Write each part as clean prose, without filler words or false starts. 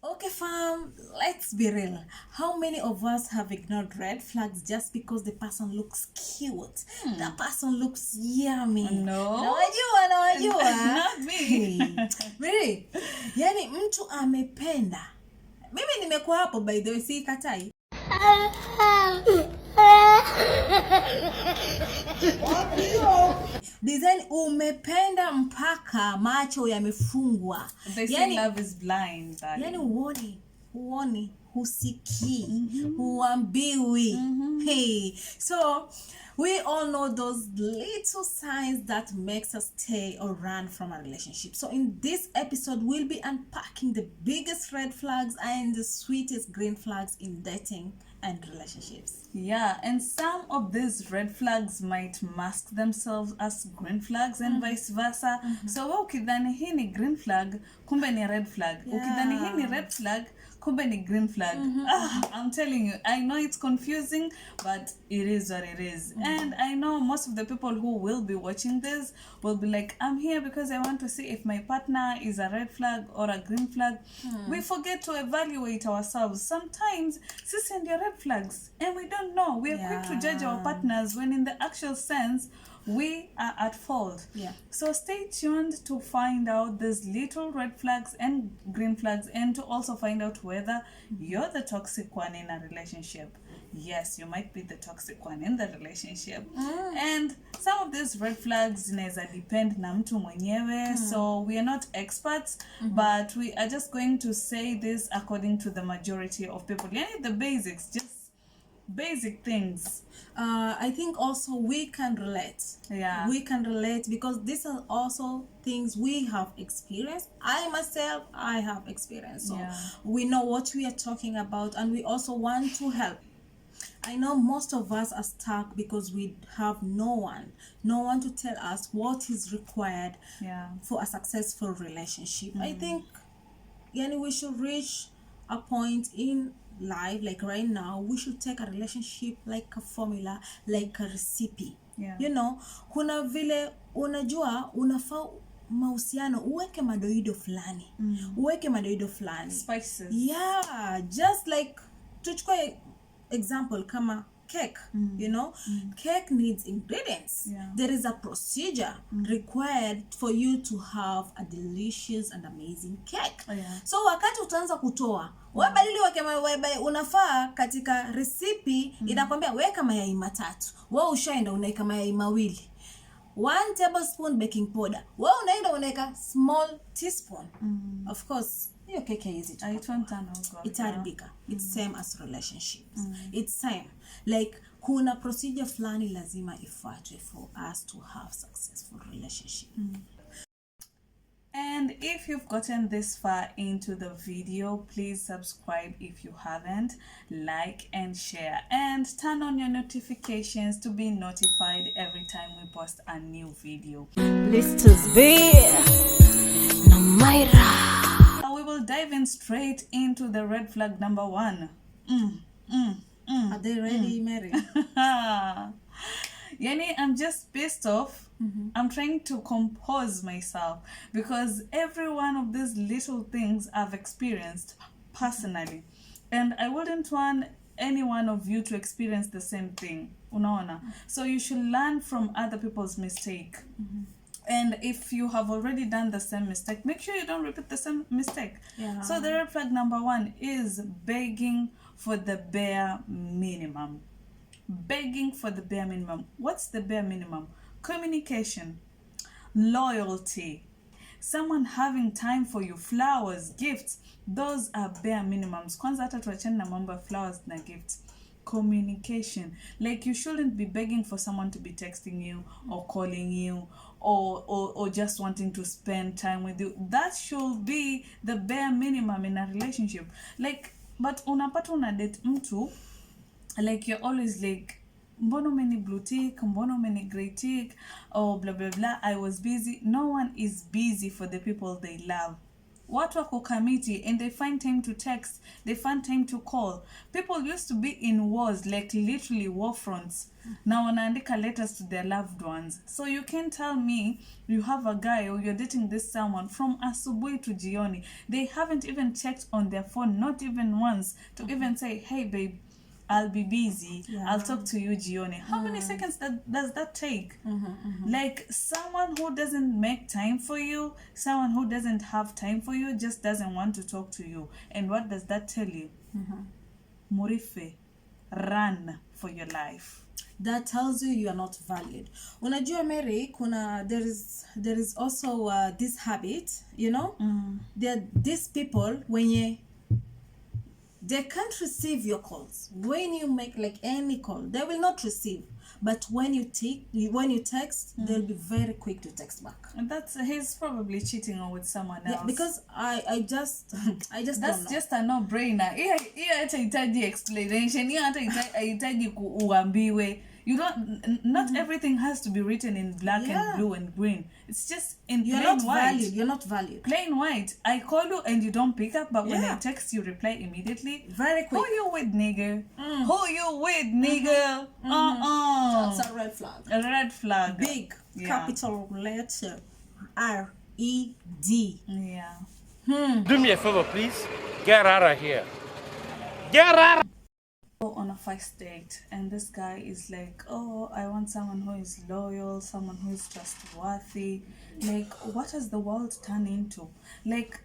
Okay, fam, let's be real. How many of us have ignored red flags just because the person looks cute? That person looks yummy. No. Nawajua. Not me. Hey. Really? Yani mtu amependa. Mimi nimekuwa hapo, by the way, si katai. Design umependa mpaka macho yamefungwa. They say love is blind. Yani huoni, husikii, huambiwi. Hey, so we all know those little signs that makes us stay or run from a relationship. So in this episode, we'll be unpacking the biggest red flags and the sweetest green flags in dating and relationships. Yeah, and some of these red flags might mask themselves as green flags and vice versa. So ukidhani hii ni green flag, kumbe ni red flag. Ukidhani hii ni red flag, kumbe ni green flag. I'm telling you, I know it's confusing, but it is what it is. And I know most of the people who will be watching this will be like, I'm here because I want to see if my partner is a red flag or a green flag. We forget to evaluate ourselves. Sometimes sisi ndio red flags and we don't know. We are quick to judge our partners when in the actual sense we are at fault. So stay tuned to find out these little red flags and green flags, and to also find out whether you're the toxic one in a relationship. Yes, you might be the toxic one in the relationship. And some of these red flags zinaweza depend na mtu mwenyewe. So we are not experts, but we are just going to say this according to the majority of people. Yani the basics, just basic things. I think also we can relate. We can relate because these are also things we have experienced. I myself, I have experienced. So we know what we are talking about, and we also want to help. I know most of us are stuck because we have no one to tell us what is required for a successful relationship. I think we should reach a point in life, like right now, we should take a relationship like a formula, like a recipe. You know, kuna vile unajua unafaa mahusiano uweke madoido fulani, Spices. Just like tuchukue example kama cake. You know, cake needs ingredients. There is a procedure required for you to have a delicious and amazing cake. So wakati utaanza kutoa wabadili unafaa katika recipe inakwambia weka mayai matatu, wewe ushaenda unaweka mayai mawili, 1 tablespoon baking powder, wewe unaenda unaweka small teaspoon. Of course hiyo keke hizi itaribika. It's same as relationships. It's same like kuna procedure fulani lazima ifuatwe for us to have successful relationship. And if you've gotten this far into the video, please subscribe if you haven't, like and share, and turn on your notifications to be notified every time we post a new video. Listos be Namaira. We will dive in straight into the red flag number 1. Are they ready, Mary? Yani, I'm just pissed off. I'm trying to compose myself because every one of these little things I've experienced personally, and I wouldn't want any one of you to experience the same thing. Unaona? So you should learn from other people's mistake. And if you have already done the same mistake, make sure you don't repeat the same mistake. So the red flag number 1 is begging for the bare minimum. Begging for the bare minimum. What's the bare minimum? Communication, loyalty, someone having time for you, flowers, gifts. Those are bare minimums. Kwanza hata tuachane na mambo ya flowers na gifts. Communication. Like you shouldn't be begging for someone to be texting you or calling you or just wanting to spend time with you. That should be the bare minimum in a relationship. Like, but unapata una date mtu, like you're always like, mbono many blue tick, mbono many gray tick, or blah blah blah, I was busy. No one is busy for the people they love. watu wako kamiti and they find time to text, they find time to call. People used to be in wars, like literally war fronts. Now wanaandika letters to their loved ones. So you can't tell me you have a guy or you're dating this someone from asubuhi to jioni. They haven't even checked on their phone, not even once, to even say, hey babe, I'll be busy. I'll talk to you jioni. How many seconds does that take? Like someone who doesn't make time for you, someone who doesn't have time for you, just doesn't want to talk to you. And what does that tell you? Murife, run for your life. That tells you are not valued. Unajua Mary, there is also this habit, you know? There these people they can't receive your calls. When you make like any call, they will not receive. But when you text, they'll be very quick to text back. And he's probably cheating on with someone else. Yeah, because I just that's don't know. Just a no-brainer. Hiyo haitahitaji explanation. Hiyo haitahitaji uambiwe. You don't. Not everything has to be written in black and blue and green. It's just in You're plain not white. valued. You're not valued. Plain white. I call you and you don't pick up, but when I text you reply immediately. Very quick. Who you with, nigga? Who you with, nigga? That's a red flag. A red flag. Big capital letter R-E-D. Yeah. Do me a favor, please. Get out of here. Get out of On a first date and this guy is like, oh, I want someone who is loyal, someone who is trustworthy. Like, what has the world turned into? Like,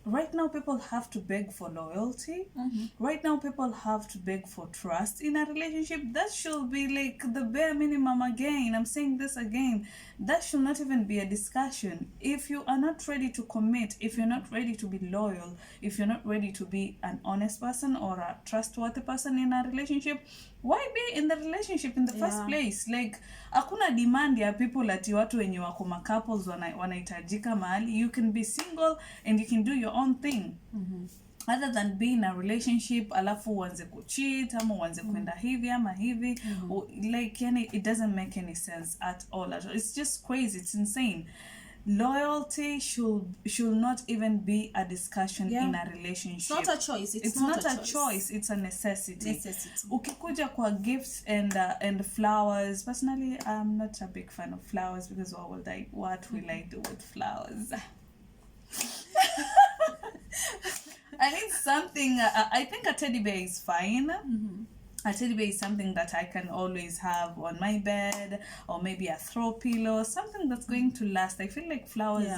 right now people have to beg for loyalty. Right now people have to beg for trust in a relationship. That should be like the bare minimum. Again, I'm saying this again, that should not even be a discussion. If you are not ready to commit, if you're not ready to be loyal, if you're not ready to be an honest person or a trustworthy person in a relationship, why be in the relationship in the first place? Like, hakuna demand ya people ati watu wenye wako ma couples wanahitajika mahali. You can be single and you can do your own thing. Other than being in a relationship alafu uanze kucheat ama uanze kwenda hivi ama hivi. Like, yani, it doesn't make any sense at all. It's just crazy. It's insane. Loyalty should not even be a discussion in a relationship. It's not a choice. It's not a choice. It's a necessity. Ukikuja kwa gifts and flowers, personally, I'm not a big fan of flowers because what will I do with flowers? I need something. I think a teddy bear is fine. A teddy bear is something that I can always have on my bed, or maybe a throw pillow, something that's going to last. I feel like flowers,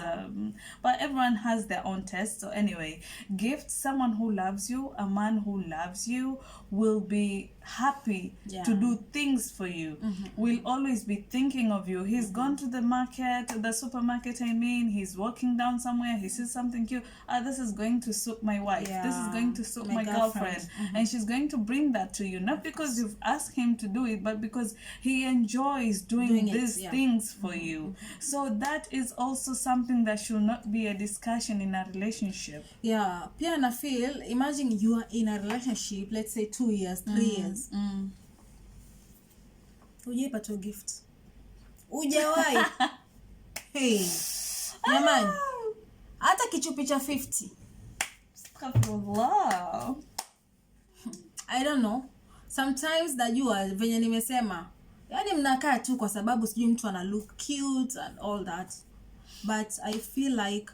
but everyone has their own taste. So anyway, gift someone who loves you. A man who loves you will be happy to do things for you. Will always be thinking of you. He's gone to the market, the supermarket, I mean, he's walking down somewhere, he sees something cute. This is going to suit my wife. This is going to suit my girlfriend. And she's going to bring that to you. Not because you've asked him to do it, but because he enjoys doing these things for you. So that is also something that should not be a discussion in a relationship. Yeah, pia na feel, imagine you are in a relationship, let's say 2 years, 3 years. Ujaipata gift. Ujawahi. Hey. Jamani. Hata kichupi cha 50. Wow. I don't know. Sometimes najua venye nimesema, yani mnakaa tu kwa sababu sijui mtu ana look cute and all that. But I feel like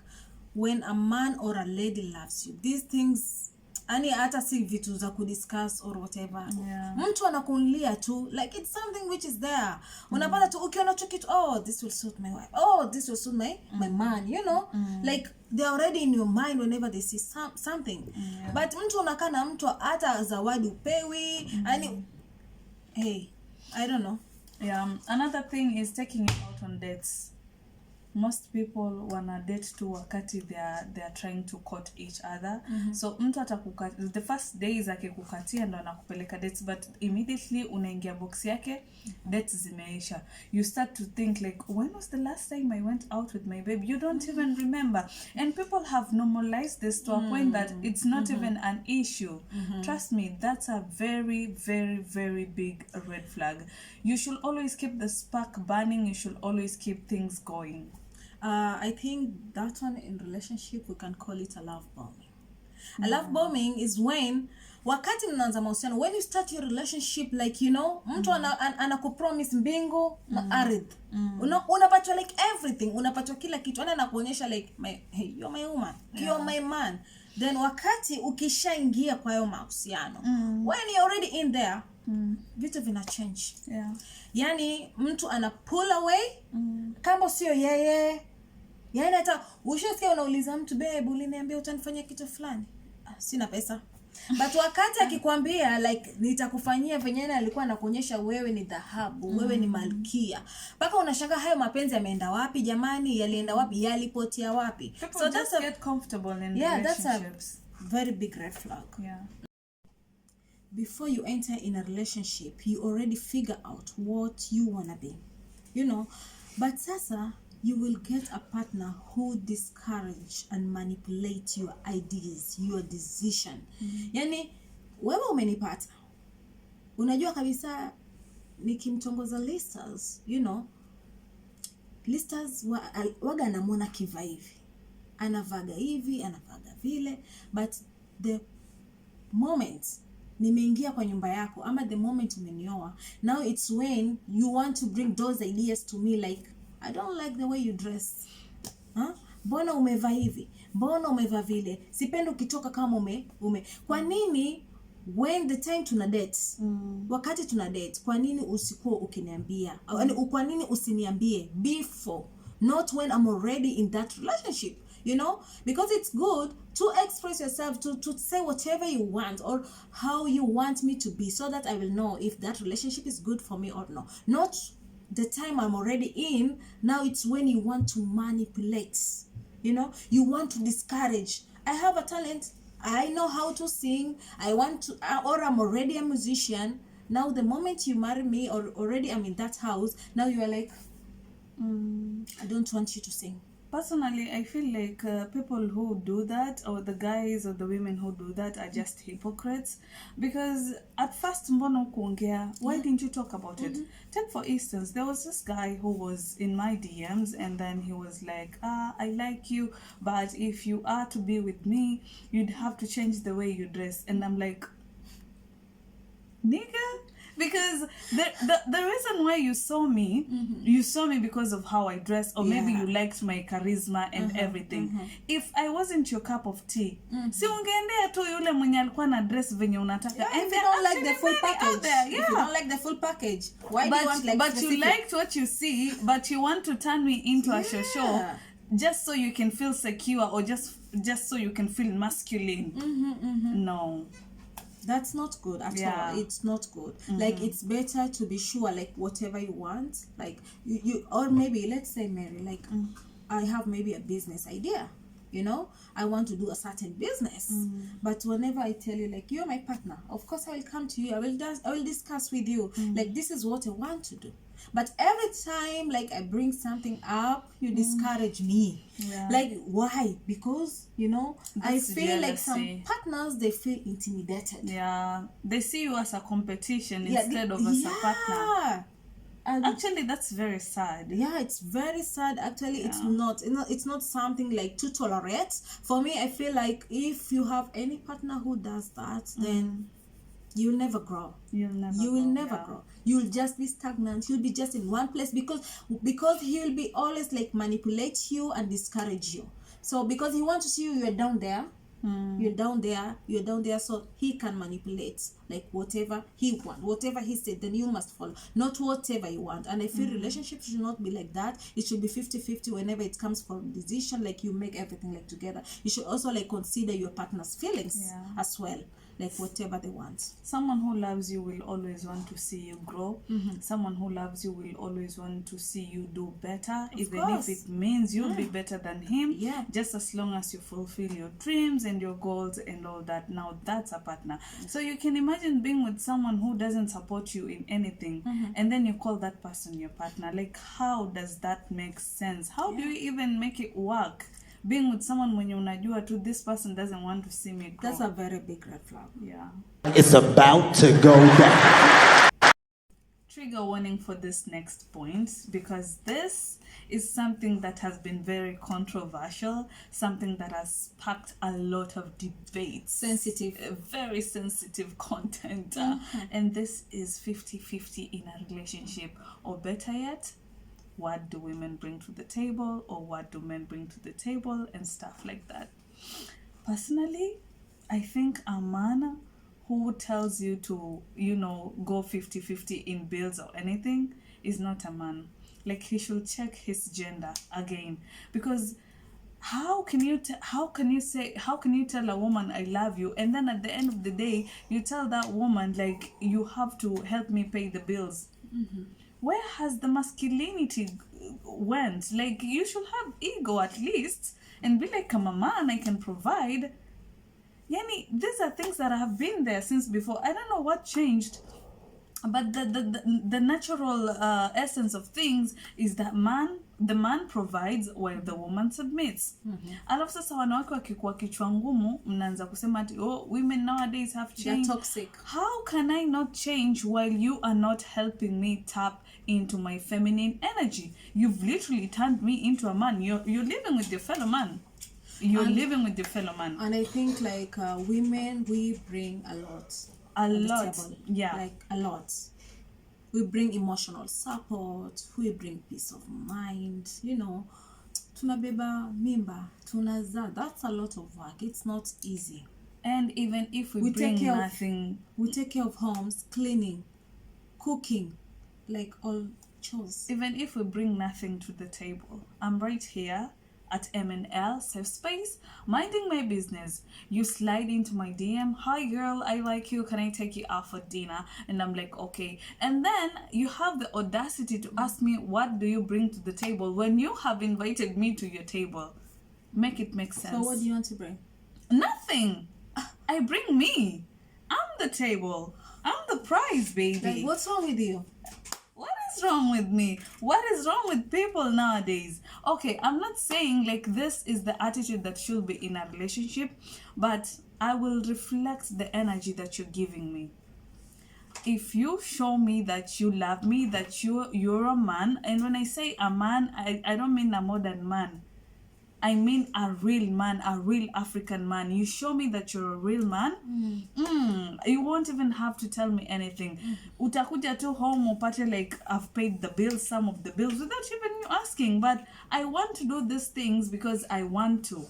when a man or a lady loves you, these things, ani hata si vitu za kudiscuss or whatever. Mtu anakulia tu, like it's something which is there. Unapata tu ukiona tu kitu, oh, this will suit my wife. Oh, this will suit my man, you know? Like they're already in your mind whenever they see something. But mtu unakaa na mtu hata zawadi upewi, ani hey, I don't know. Another thing is taking you out on dates. Most people wanna date tu wakati they're trying to court each other. So mtu atakukatia, the first days akikukatia ndo anakupeleka dates, but immediately unaingia box yake, dates zimeisha. You start to think like, when was the last time I went out with my babe? You don't even remember. And people have normalized this to a point that it's not even an issue. Trust me, that's a very, very, very big red flag. You should always keep the spark burning. You should always keep things going. I think that one in relationship we can call it a love bombing. A love bombing is when wakati mnaanza mahusiano, when you start your relationship, like you know, mtu anakupromise mbingu na ardhi. Unapatwa like everything, unapatwa kila kitu, anakuonyesha like hey, you're my woman, you're my man. Then wakati ukishaingia kwa hayo mahusiano, when you're already in there, vitu vina change. Yani mtu ana pull away, kama sio yeye. Yani hata ushasikia unauliza mtu, babe uliniambia utanifanyia kitu fulani, sina pesa. But wakati akikwambia like nitakufanyia venye alikuwa anakuonyesha wewe ni dhahabu, wewe ni malkia, mpaka unashanga hayo mapenzi yameenda wapi jamani, yalienda wapi, yalipotea wapi? People so that's get comfortable in relationships. That's a very big red flag. Before you enter in a relationship, you already figure out what you wanna be, you know. But sasa you will get a partner who discourage and manipulate your ideas, your decision. Yani wewe umenipata, unajua kabisa nikimtongoza Listers, you know, Listers waga anamwona kiva hivi, anavaga hivi, anavaga vile, but the moment nimeingia kwa nyumba yako, ama the moment umenioa, now it's when you want to bring those ideas to me, like I don't like the way you dress. Mbona umevaa hivi? Mbona umevaa vile? Sipendi ukitoka kama Kwa nini when the time tuna date? Wakati tuna date, kwa nini usikuwa ukiniambia? Kwa nini usiniambie before? Not when I'm already in that relationship. You know, because it's good to express yourself, to say whatever you want or how you want me to be, so that I will know if that relationship is good for me or no. Not the time I'm already in, now it's when you want to manipulate, you know, you want to discourage. I have a talent, I know how to sing, I want to, or I'm already a musician. Now the moment you marry me, or already I'm in that house, now you are like, I don't want you to sing. Personally, I feel like people who do that, or the guys or the women who do that, are just hypocrites. Because at first, mbono kuongea, why didn't you talk about it? Take for instance, there was this guy who was in my DMs, and then he was like, I like you, but if you are to be with me, you'd have to change the way you dress. And I'm like, nigga? Because the reason why you saw me, you saw me because of how I dress, or maybe you liked my charisma and everything. If I wasn't your cup of tea, si ungeendea tu yule mwenye alikuwa na dress venye unataka. And if you don't like the full package, if you don't like the full package, why do you want like But you liked what you see, but you want to turn me into a show just so you can feel secure, or just so you can feel masculine. No. That's not good at all. It's not good. Like, it's better to be sure, like, whatever you want, like you or maybe let's say, Mary, like I have maybe a business idea, you know, I want to do a certain business, but whenever I tell you, like, you're my partner, of course I will come to you, I will discuss with you, like, this is what I want to do. But every time, like, I bring something up, you discourage me. Like, why? Because, you know, that's I feel jealousy. Like some partners, they feel intimidated. They see you as a competition instead of as a partner. And actually, that's very sad. It's very sad. Actually, it's not something like to tolerate. For me, I feel like if you have any partner who does that, then you'll never grow. You will never grow. You'll just be stagnant. You'll be just in one place because he'll be always like manipulate you and discourage you. So because he wants to see you're down there, you're down there, so he can manipulate like whatever he wants, whatever he said, then you must follow, not whatever you want. And I feel relationships should not be like that. It should be 50-50 whenever it comes for decision, like you make everything like together. You should also like consider your partner's feelings as well, like whatever they want. Someone who loves you will always want to see you grow. Someone who loves you will always want to see you do better, even if it means you'll be better than him. Just as long as you fulfill your dreams and your goals and all that. Now that's a partner. So you can imagine being with someone who doesn't support you in anything, and then you call that person your partner. Like, how does that make sense? How do you even make it work? Being with someone when you unajua to this person doesn't want to see me grow. That's a very big red flag. It's about to go down. Trigger warning for this next point, because this is something that has been very controversial, something that has sparked a lot of debates. Sensitive. Very sensitive content. And this is 50-50 in a relationship. Or better yet, what do women bring to the table, or what do men bring to the table, and stuff like that. Personally, I think a man who tells you to, go 50-50 in bills or anything is not a man. Like, he should check his gender again, because how can you tell a woman I love you, and then at the end of the day you tell that woman, like, you have to help me pay the bills? Where has the masculinity went? Like, you should have ego at least and be like, I'm a man, I can provide. Yani, these are things that have been there since before. I don't know what changed, but the natural essence of things is that the man provides while the woman submits. Alafu sasa wanawake wakikuwa kichwa ngumu, mnaanza kusema ati, women nowadays have changed. They're toxic. How can I not change while you are not helping me tap into my feminine energy? You've literally turned me into a man. You're living with your fellow man. Living with your fellow man. And I think, like, women, we bring a lot. Yeah. Like, a lot. We bring emotional support, we bring peace of mind, tunabeba mimba, tunaza. That's a lot of work. It's not easy. And even if we bring nothing, we take care of homes, cleaning, cooking, like all chores. Even if we bring nothing to the table, I'm right here at MNL Safe Space, minding my business. You slide into my DM, hi girl, I like you, can I take you out for dinner? And I'm like, okay. And then you have the audacity to ask me, what do you bring to the table, when you have invited me to your table? Make it make sense. So what do you want to bring? Nothing. I bring me. I'm the table. I'm the prize, baby. Like, what's wrong with you? What is wrong with me? What is wrong with people nowadays? Okay, I'm not saying like this is the attitude that should be in a relationship, but I will reflect the energy that you're giving me. If you show me that you love me, that you're a man, and when I say a man, I don't mean a modern man. I mean a real man, a real African man. You show me that you're a real man, you won't even have to tell me anything. Utakuja tu home upate like I've paid the bills, some of the bills, without even you asking. But I want to do these things because I want to,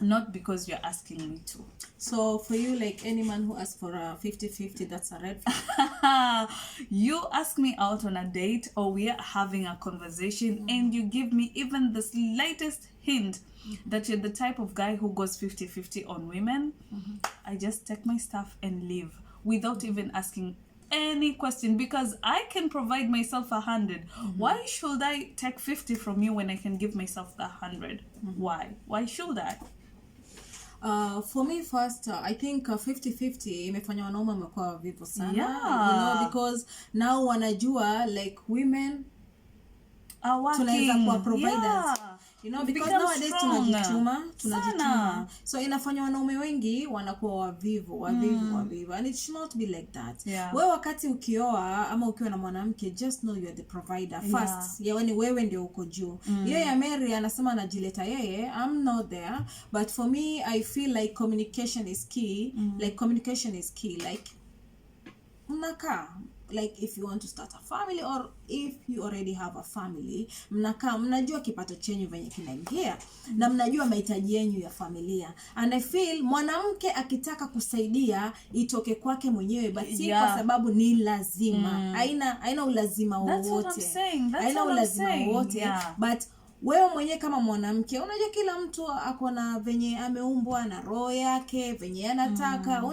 not because you're asking me to. So for you, like, any man who asks for a 50-50, that's a red flag. You ask me out on a date, or we are having a conversation, and you give me even the slightest hint that you're the type of guy who goes 50-50 on women, I just take my stuff and leave without even asking any question, because I can provide myself 100. Why should I take 50 from you when I can give myself the 100? Why should I? For me first, I think 50-50 imefanya wanaume wamekuwa wavivu sana. Yeah. Because now wanajua, like, women are working. Tunaweza kuwa providers. Yeah. Because nowadays tunajituma. So inafanya wanaume wengi wanakuwa wavivu. And it should not be like that. Yeah. Wewe wakati ukioa ama ukiwa na mwanamke, just know you're the provider first. Yaani wewe ndio uko juu. Yeye ya Mary anasema anajileta yeye, I'm not there. But for me, I feel like communication is key. Like, communication is key. Like, mnakaa, like, if you want to start a family, or if you already have a family, mnakaa, mnajua kipato chenyu venye kinaingia, na mnajua mahitaji yenu ya familia. And I feel mwanamke akitaka kusaidia itoke kwake mwenyewe, but si kwa sababu ni lazima. Haina ulazima wowote. Haina ulazima wowote. But wewe mwenyewe kama mwanamke, unajua kila mtu ako na venye ameumbwa na roho yake, venye anataka,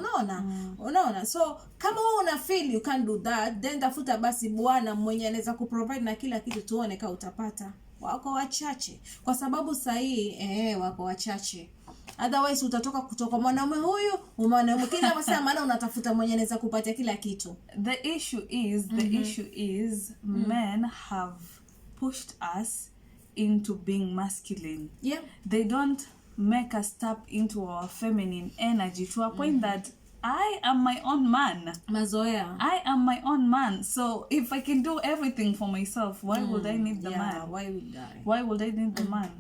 unaona. So kama wewe una feel you can do that, then tafuta basi bwana mwenye anaweza kuprovide na kila kitu, tuone kama utapata. Wako wachache, kwa sababu sahi wako wachache. Otherwise utatoka kutoka mwanamume huyu, mwanamume kila masaa, maana unatafuta mwenye anaweza kupatia kila kitu. The issue is men have pushed us into being masculine. Yeah. They don't make us tap into our feminine energy to a point that I am my own man. Mazoea. I am my own man. So if I can do everything for myself, why would I need the man? Why would I? Why would I need the man?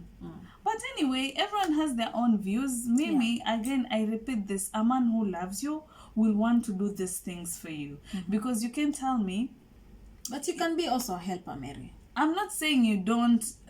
But anyway, everyone has their own views. Mimi, again, I repeat this. A man who loves you will want to do these things for you. Because you can tell me. But you can be also a helper, Mary. I'm not saying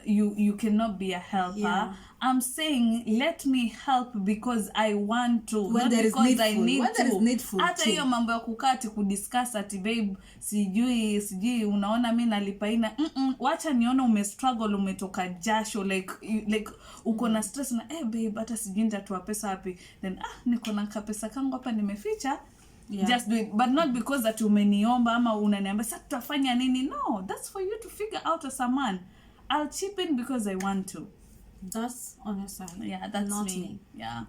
you cannot be a helper. Yeah. I'm saying let me help because I want to, when not there because is needful. I need when to. There is needful hata hiyo mambo ya kukati kudiscuss ati babe sijui unaona mimi nalipaina wacha nione umestruggle umetoka jasho like uko na stress na babe hata sijui nitatoa pesa wapi, then niko na kapesa kangu hapa nimeficha. Yeah. Just do it, but not because that umeniomba ama unaniambia sasa tutafanya nini. No, that's for you to figure out as a man. I'll chip in because I want to. That's on your side. Yeah, that's not me. Yeah.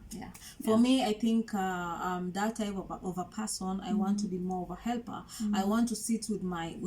For me, I think that type of a person, I want to be more of a helper. I want to sit with my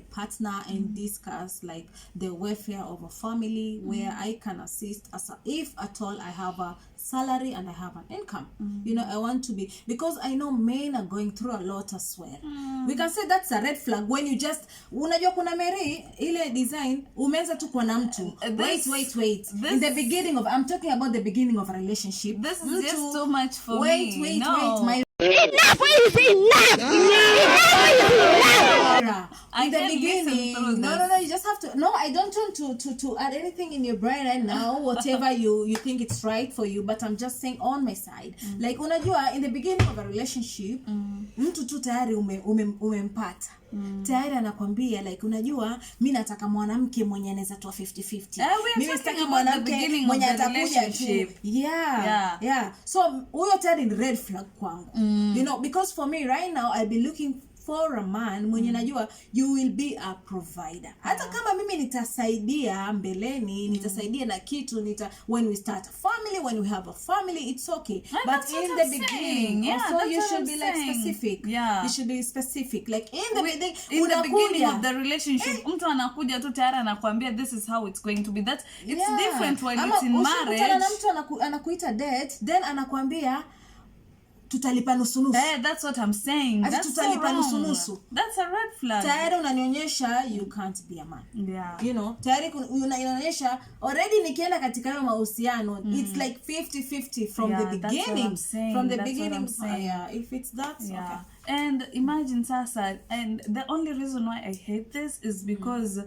partner and discuss like the welfare of a family where I can assist if at all I have a salary and I have an income. You know, I want to be, because I know men are going through a lot as well. We can say that's a red flag when you just unajua kuna Mary ile design umeanza tu kwa na mtu. Wait. In the beginning of, I'm talking about the beginning of a relationship. This is just too much for me. Wait, my enough is enough. In the beginning, no, you just have to. No, I don't want to add anything in your brain right now. Whatever you think it's right for you, but I'm just saying on my side. Like unajua, in the beginning of a relationship, mtu tu tayari umempata. Tayari anakwambia like unajua mimi nataka mwanamke mwenye anaweza toa 50-50. Mimi sitaki mwanamke mwenye atakuja tu. Yeah. So huyo tayari ni red flag kwangu. You know, because for me right now I'll be looking for a man mwenye najua you will be a provider. Hata kama mimi nitasaidia mbeleni, nitasaidia na kitu, when we start a family, when we have a family, it's okay. But in the beginning, also you should be like specific. You should be specific. Like in the beginning of the relationship, mtu anakuja tu tayari anakuambia this is how it's going to be. That it's different when it's in marriage. Ama mtu anakuita date, then anakuambia tutalipa nusu. That's what I'm saying. That's tutalipa nusu. That's a red flag. Tayari unanionyesha you can't be a man. You know, tayari unaonyesha already nikienda katika hayo mahusiano it's like 50-50 from the beginning. From the beginning. If it's that, okay. And imagine sasa, and the only reason why I hate this is because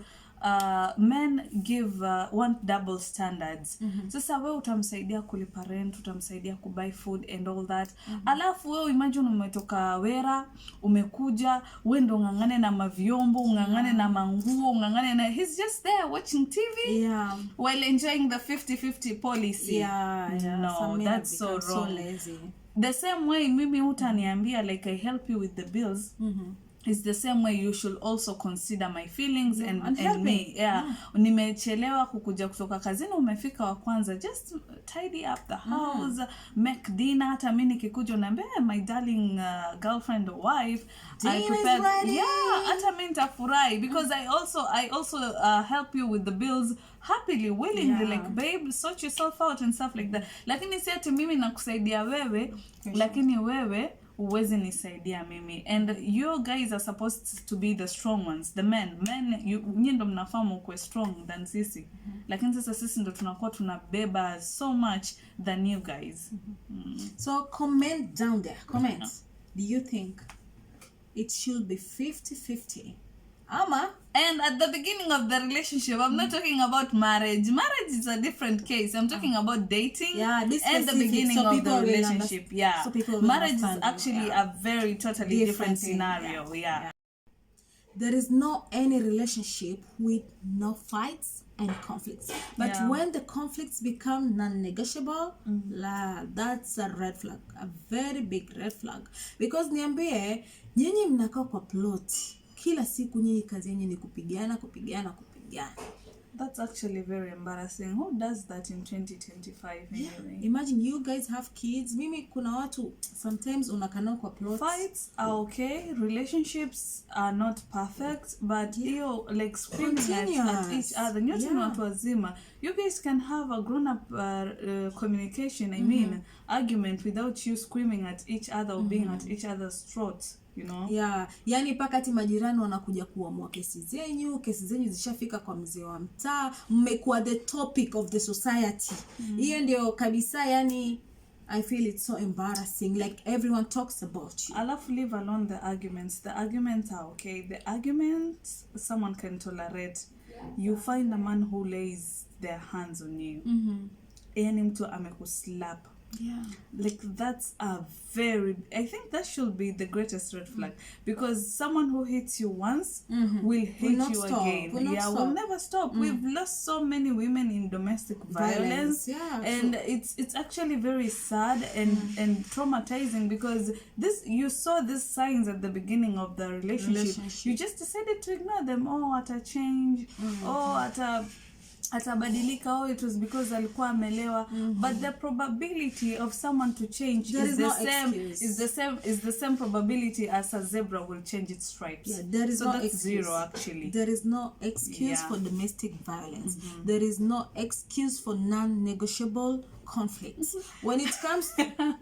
men want double standards. Sasa wewe utamsaidia kulipa rent, utamsaidia kubuy food and all that. Alafu wewe imagine umetoka wera, umekuja, wewe ndo ngangane na mavyombo, ngangane na manguo, ngangane na, he's just there watching TV while enjoying the 50-50 policy. No, that's so wrong. So lazy. The same way mimi utaniambia like I help you with the bills. It's the same way you should also consider my feelings and me. Nimechelewa kukuja kutoka kazini, umefika wa kwanza, just tidy up the house, make dinner. Hata mimi nikikuja unaambia my darling girlfriend or wife, I prepared. Hata mimi nitafurahi because I also help you with the bills happily, willingly, like babe, sort yourself out and stuff like that. Lakini si ati mimi nakusaidia wewe, lakini wewe uwezi nisaidia mimi. And you guys are supposed to be the strong ones, the men nyinyi ndo mnafahamu kuwa strong than sisi. Lakini sasa sisi ndo tunakuwa tunabeba so much than you guys. So comment down there, comment. Do you think it should be 50-50? And at the beginning of the relationship, I'm not talking about marriage. Marriage is a different case. I'm talking about dating and the beginning of the relationship. So marriage is actually a very totally different scenario. There is no any relationship with no fights and conflicts. But when the conflicts become non-negotiable, that's a red flag, a very big red flag. Because niambie, nyinyi mnakaa kwa plot. Kila siku nyinyi kazi yenu ni kupigana. That's actually very embarrassing. Who does that in 2025 anyway? Imagine you guys have kids. Mimi kuna watu sometimes unakana kwa plots. Fights are okay, relationships are not perfect, but you like screaming at each other. You guys can have a grown-up communication, I mean, argument without you screaming at each other or being at each other's throats. You know? Yeah, yani pakati majirani wanakuja kuamua kesi zenyu zishafika kwa mzee wa mtaa, mmekuwa the topic of the society. Hiyo ndio kabisa, yani I feel it's so embarrassing, like everyone talks about you. I'll leave alone the arguments. The arguments are okay. The arguments someone can tolerate. You find a man who lays their hands on you. Yani mtu amekuslap. Yeah, like that's a very, I think that should be the greatest red flag, because someone who hits you once will hate you again. Will never stop. We've lost so many women in domestic violence. And it's actually very sad and traumatizing, because you saw these signs at the beginning of the relationship. You just decided to ignore them. Oh, at a change. Atabadilika, oh, it was because alikuwa amelewa. But the probability of someone to change is the same probability as a zebra will change its stripes. That's zero actually. There is no excuse for domestic violence. There is no excuse for non-negotiable conflicts. When it comes to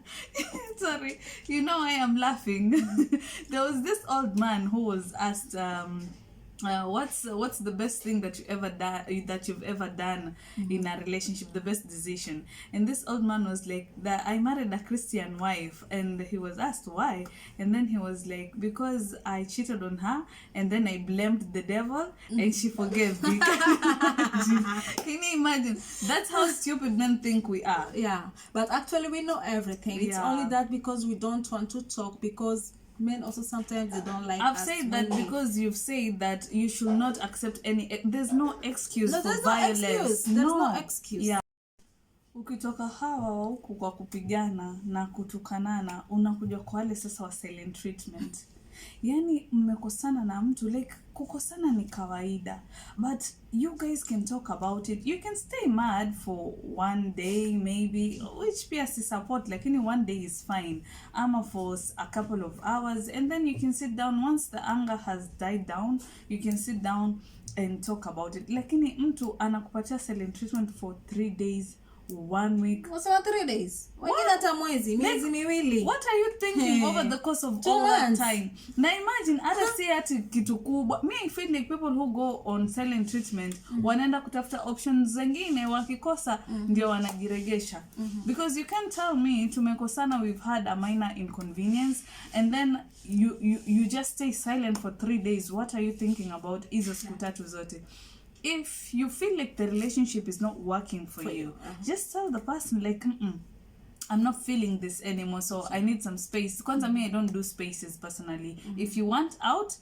sorry, you know I am laughing. There was this old man who was asked what's the best thing that you've ever done in a relationship, the best decision? And this old man was like, I married a Christian wife. And he was asked why, and then he was like, because I cheated on her and then I blamed the devil and she forgave me. Can you imagine? That's how stupid men think we are. Yeah, but actually we know everything. It's only that because we don't want to talk, because men also sometimes they don't like I've said that because you've said that you should not accept any. There's no excuse for violence. There's no excuse. Yeah. Ukitoka hawa huku kwa kupigana na kutukanana, unakuja kwa wale sasa wa silent treatment. Yani mmekosana na mtu, like kukosana ni kawaida, but you guys can talk about it. You can stay mad for one day maybe, which pia si support, lakini one day is fine, ama for a couple of hours, and then you can sit down. Once the anger has died down, you can sit down and talk about it. Lakini mtu anakupatia silent treatment for 3 days, 1 week. So 3 days. Wengine hata miezi miwili. What are you thinking over the course of all that time? Now imagine hata si ati kitu kubwa. Me I feel like people who go on silent treatment wanaenda kutafuta options zingine, wakikosa ndio wanajiregesha. Because you can't tell me tumekosana, we've had a minor inconvenience, and then you just stay silent for 3 days. What are you thinking about hizo siku tatu zote? If you feel like the relationship is not working for you, just tell the person like, I'm not feeling this anymore, so I need some space. Kwanza me, I don't do spaces personally. If you want out,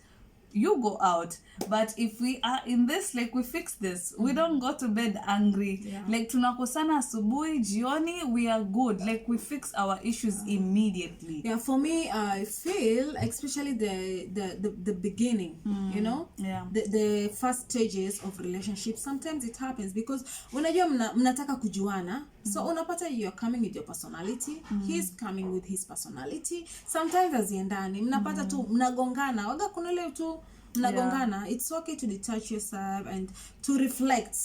you go out. But if we are in this, like we fix this, we don't go to bed angry. Like tunakosana asubuhi, jioni, we are good. Like we fix our issues immediately. Yeah, for me, I feel especially the beginning, you know, the first stages of relationship. Sometimes it happens because unajua mnataka kujuana, so unapata you're coming with your personality, he's coming with his personality. Sometimes aziendani, mnapata tu mnagongana, waga kuna leo tu mnagongana. It's okay to detach yourself and to reflect,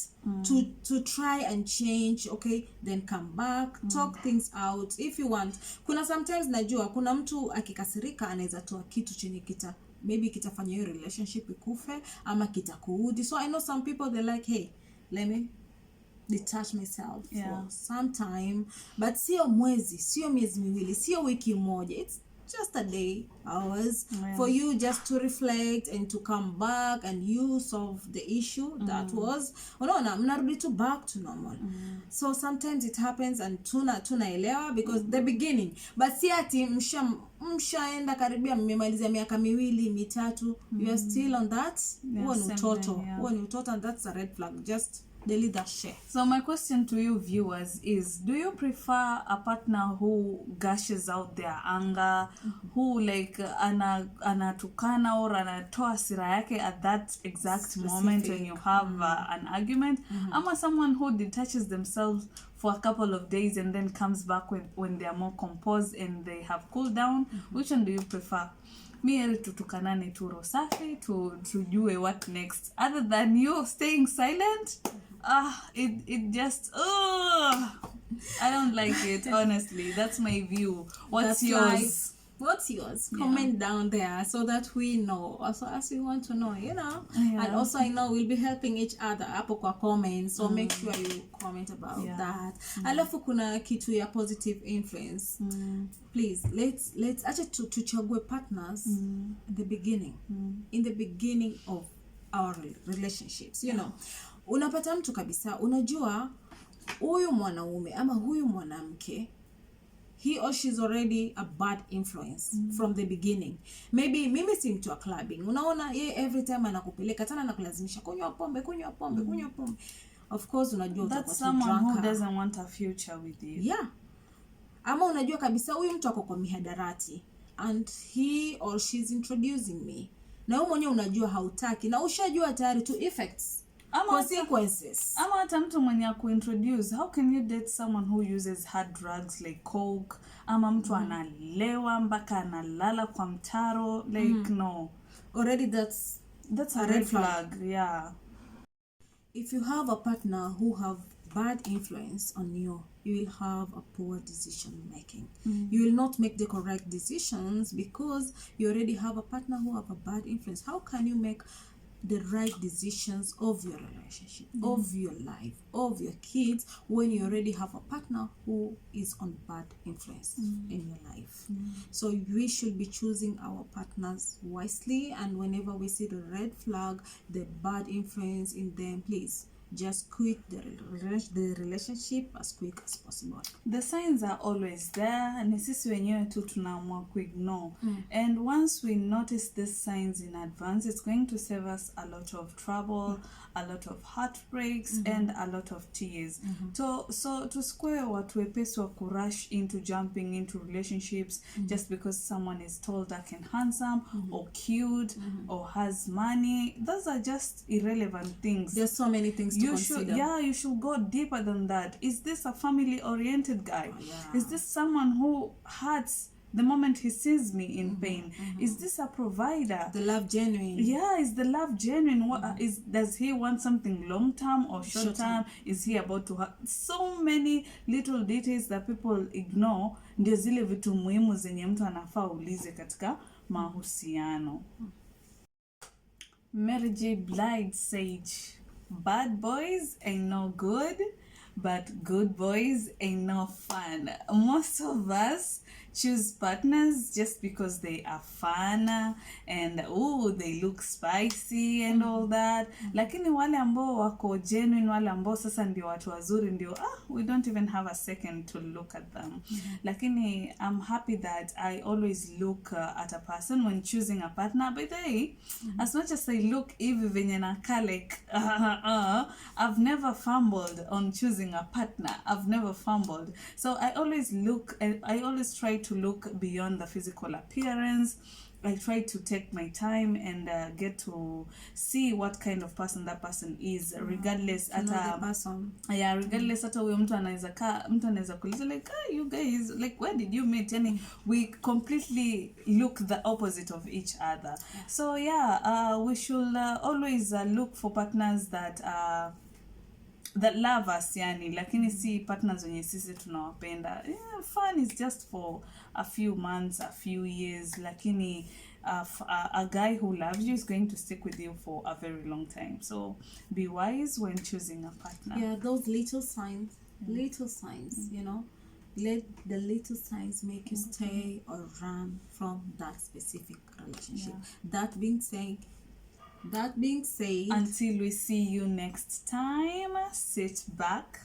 to try and change, okay, then come back, talk things out if you want. Kuna sometimes najua kuna mtu akikasirika anaweza toa kitu chenye maybe kitafanya hiyo relationship ikufe ama kitakuudi. So I know some people they like, hey, let me detach myself for some time, but sio mwezi, sio miezi miwili, sio wiki moja. It's just a day, hours, for you just to reflect and to come back and you solve the issue that was. Unaona, mnarudi to back to normal. So sometimes it happens and tunaelewa because the beginning, but si ati mshaenda karibia mmemaliza miaka 2-3, you are still on that. Huo ni utoto, and that's a red flag. Just the leaders share. So my question to you viewers is, do you prefer a partner who gushes out their anger, who like anatukana or anatoa sira yake at that exact moment when you have an argument, ama someone who detaches themselves for a couple of days and then comes back when they are more composed and they have cooled down? Which one do you prefer? Mi heri tutukanane tu roho safi, tujue what next, other than you staying silent. It just I don't like it, honestly. That's my view. What's yours? What's yours? Comment down there so that we know. Also, as we want to know, you know. Yeah. And also, I know we'll be helping each other hapo kwa comments. So make sure you comment about that. Alafu kuna kitu ya positive influence. Please, let's acha tuchague partners at the beginning. In the beginning of our relationships, you know. Unapata mtu kabisa, unajua huyu mwanaume ama huyu mwanamke, he or she's already a bad influence from the beginning. Maybe mimi si mtu wa clubbing. Unaona yeye every time anakupeleka tena anakulazimisha kunywa pombe. Of course unajua that's someone who doesn't want a future with you. Yeah. Ama unajua kabisa huyu mtu ako kwa mihadarati and he or she's introducing me. Na wewe mwenyewe unajua hautaki na ushajua tayari to effects. Consequences. Ama hata mtu mwenye kuintroduce, how can you date someone who uses hard drugs like coke? Ama mtu analewa mpaka analala kwa mtaro, like no. Already that's a red flag. Yeah. If you have a partner who have bad influence on you, you will have a poor decision making. You will not make the correct decisions because you already have a partner who have a bad influence. How can you make the right decisions of your relationship, of your life, of your kids, when you already have a partner who is on bad influence in your life? So we should be choosing our partners wisely, and whenever we see the red flag, the bad influence in them, please just quit the relationship as quick as possible. The signs are always there, ni sisi wenyewe tu tunaamua kuignore. And once we notice these signs in advance, it's going to save us a lot of trouble, a lot of heartbreaks, and a lot of tears. So to square watu wepesi wa kurush into jumping into relationships just because someone is tall, dark and handsome, or cute, or has money, those are just irrelevant things. There's so many things to consider. You should go deeper than that. Is this a family-oriented guy? Is this someone who hurts the moment he sees me in pain? Is this a provider? The love genuine? Yeah, is the love genuine? What does he want something long-term or short-term? Is he about to have so many little details that people ignore? Ndio zile vitu muhimu zenye mtu anafaa ulize katika mahusiano. Mary J. Blige Sage, bad boys ain't no good, but good boys ain't no fun. Most of us choose partners just because they are fun and they look spicy and all that. Lakini wale ambao wako genuine, wale ambao sasa ndio watu wazuri ndio we don't even have a second to look at them. Lakini I'm happy that I always look at a person when choosing a partner. By the way, as much as I look hivi venye nakaa like I've never fumbled on choosing a partner. I've never fumbled. So I always try to look beyond the physical appearance. I try to take my time and get to see what kind of person that person is, regardless regardless hata huyo mtu anaweza kuuliza like you guys like where did you meet? Yani we completely look the opposite of each other. So we should always look for partners that love us, yani, lakini si partners wenye sisi tunawapenda. Fun is just for a few months, a few years, lakini a guy who loves you is going to stick with you for a very long time. So be wise when choosing a partner. Yeah, those little signs, you know, let the little signs make you stay or run from that specific relationship. That being said, until we see you next time, sit back,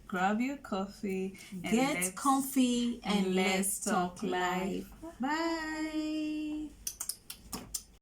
grab your coffee, and get comfy, and let's talk life. Bye.